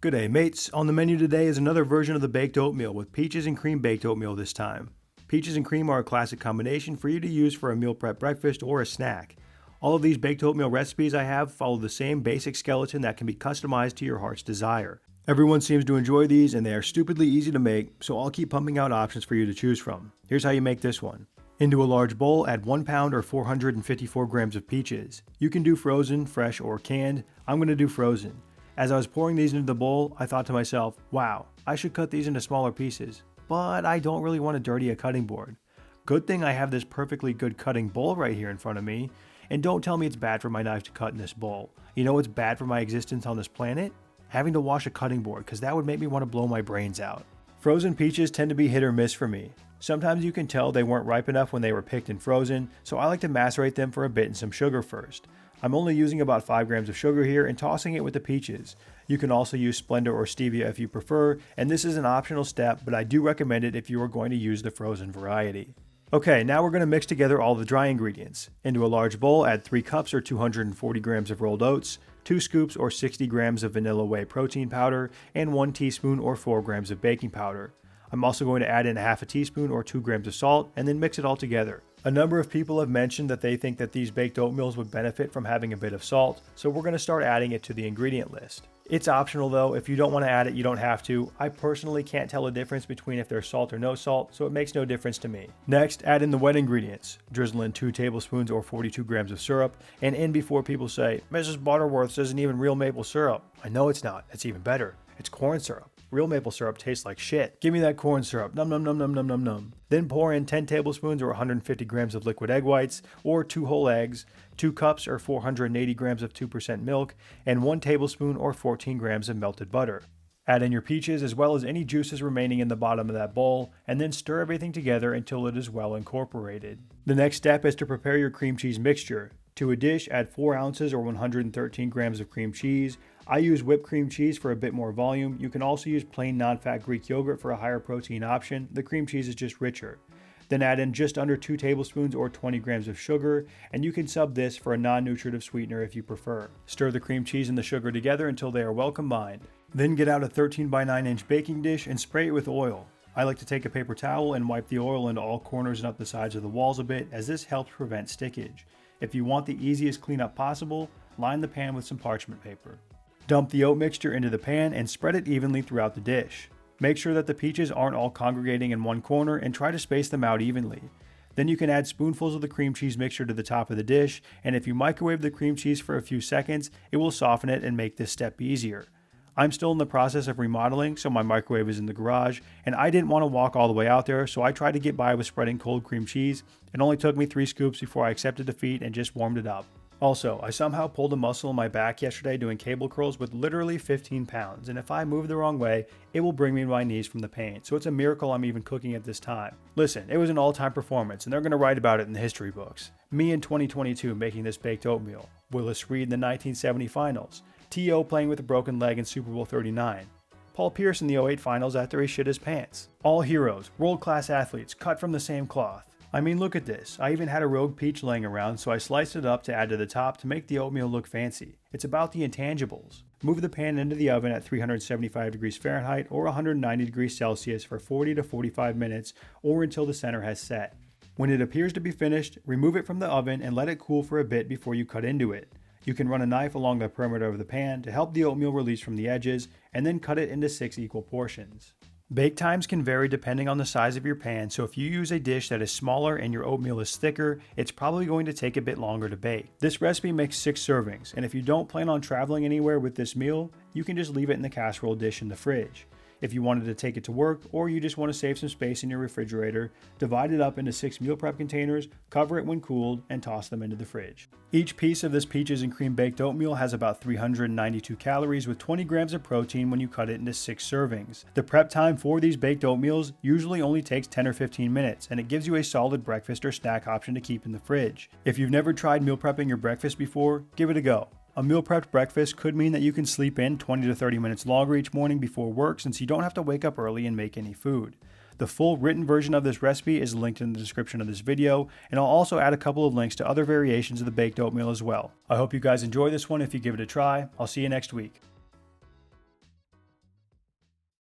Good day, mates. On the menu today is another version of the baked oatmeal with peaches and cream baked oatmeal this time. Peaches and cream are a classic combination for you to use for a meal prep breakfast or a snack. All of these baked oatmeal recipes I have follow the same basic skeleton that can be customized to your heart's desire. Everyone seems to enjoy these and they are stupidly easy to make, so I'll keep pumping out options for you to choose from. Here's how you make this one. Into a large bowl, add 1 pound or 454 grams of peaches. You can do frozen, fresh, or canned. I'm going to do frozen. As I was pouring these into the bowl, I thought to myself, wow, I should cut these into smaller pieces, but I don't really want to dirty a cutting board. Good thing I have this perfectly good cutting bowl right here in front of me, and don't tell me it's bad for my knife to cut in this bowl. You know what's bad for my existence on this planet? Having to wash a cutting board, because that would make me want to blow my brains out. Frozen peaches tend to be hit or miss for me. Sometimes you can tell they weren't ripe enough when they were picked and frozen, so I like to macerate them for a bit in some sugar first. I'm only using about 5 grams of sugar here and tossing it with the peaches. You can also use Splenda or Stevia if you prefer, and this is an optional step, but I do recommend it if you are going to use the frozen variety. Okay, now we're going to mix together all the dry ingredients. Into a large bowl, add 3 cups or 240 grams of rolled oats, 2 scoops or 60 grams of vanilla whey protein powder, and 1 teaspoon or 4 grams of baking powder. I'm also going to add in half a teaspoon or 2 grams of salt and then mix it all together. A number of people have mentioned that they think that these baked oatmeals would benefit from having a bit of salt, so we're going to start adding it to the ingredient list. It's optional though, if you don't want to add it, you don't have to. I personally can't tell the difference between if there's salt or no salt, so it makes no difference to me. Next, add in the wet ingredients. Drizzle in 2 tablespoons or 42 grams of syrup, and in before people say, Mrs. Butterworth's isn't even real maple syrup. I know it's not, it's even better. It's corn syrup. Real maple syrup tastes like shit. Give me that corn syrup. Num num num num num num num. Then pour in 10 tablespoons or 150 grams of liquid egg whites or 2 whole eggs, 2 cups or 480 grams of 2% milk, and 1 tablespoon or 14 grams of melted butter. Add in your peaches as well as any juices remaining in the bottom of that bowl, and then stir everything together until it is well incorporated. The next step is to prepare your cream cheese mixture. To a dish, add 4 ounces or 113 grams of cream cheese. I use whipped cream cheese for a bit more volume. You can also use plain non-fat Greek yogurt for a higher protein option. The cream cheese is just richer. Then add in just under 2 tablespoons or 20 grams of sugar, and you can sub this for a non-nutritive sweetener if you prefer. Stir the cream cheese and the sugar together until they are well combined. Then get out a 13 by 9 inch baking dish and spray it with oil. I like to take a paper towel and wipe the oil into all corners and up the sides of the walls a bit, as this helps prevent stickage. If you want the easiest cleanup possible, line the pan with some parchment paper. Dump the oat mixture into the pan and spread it evenly throughout the dish. Make sure that the peaches aren't all congregating in one corner and try to space them out evenly. Then you can add spoonfuls of the cream cheese mixture to the top of the dish, and if you microwave the cream cheese for a few seconds, it will soften it and make this step easier. I'm still in the process of remodeling, so my microwave is in the garage, and I didn't want to walk all the way out there, so I tried to get by with spreading cold cream cheese. It only took me 3 scoops before I accepted defeat and just warmed it up. Also, I somehow pulled a muscle in my back yesterday doing cable curls with literally 15 pounds, and if I move the wrong way, it will bring me to my knees from the pain, so it's a miracle I'm even cooking at this time. Listen, it was an all-time performance, and they're going to write about it in the history books. Me in 2022 making this baked oatmeal, Willis Reed in the 1970 finals, T.O. playing with a broken leg in Super Bowl 39, Paul Pierce in the '08 finals after he shit his pants. All heroes, world-class athletes, cut from the same cloth. I mean, look at this. I even had a rogue peach laying around, so I sliced it up to add to the top to make the oatmeal look fancy. It's about the intangibles. Move the pan into the oven at 375 degrees Fahrenheit or 190 degrees Celsius for 40 to 45 minutes or until the center has set. When it appears to be finished, remove it from the oven and let it cool for a bit before you cut into it. You can run a knife along the perimeter of the pan to help the oatmeal release from the edges and then cut it into 6 equal portions. Bake times can vary depending on the size of your pan, so if you use a dish that is smaller and your oatmeal is thicker, it's probably going to take a bit longer to bake. This recipe makes 6 servings, and if you don't plan on traveling anywhere with this meal, you can just leave it in the casserole dish in the fridge. If you wanted to take it to work, or you just want to save some space in your refrigerator, divide it up into 6 meal prep containers, cover it when cooled, and toss them into the fridge. Each piece of this peaches and cream baked oatmeal has about 392 calories with 20 grams of protein when you cut it into 6 servings. The prep time for these baked oatmeals usually only takes 10 or 15 minutes, and it gives you a solid breakfast or snack option to keep in the fridge. If you've never tried meal prepping your breakfast before, give it a go. A meal prepped breakfast could mean that you can sleep in 20 to 30 minutes longer each morning before work, since you don't have to wake up early and make any food. The full written version of this recipe is linked in the description of this video, and I'll also add a couple of links to other variations of the baked oatmeal as well. I hope you guys enjoy this one if you give it a try. I'll see you next week.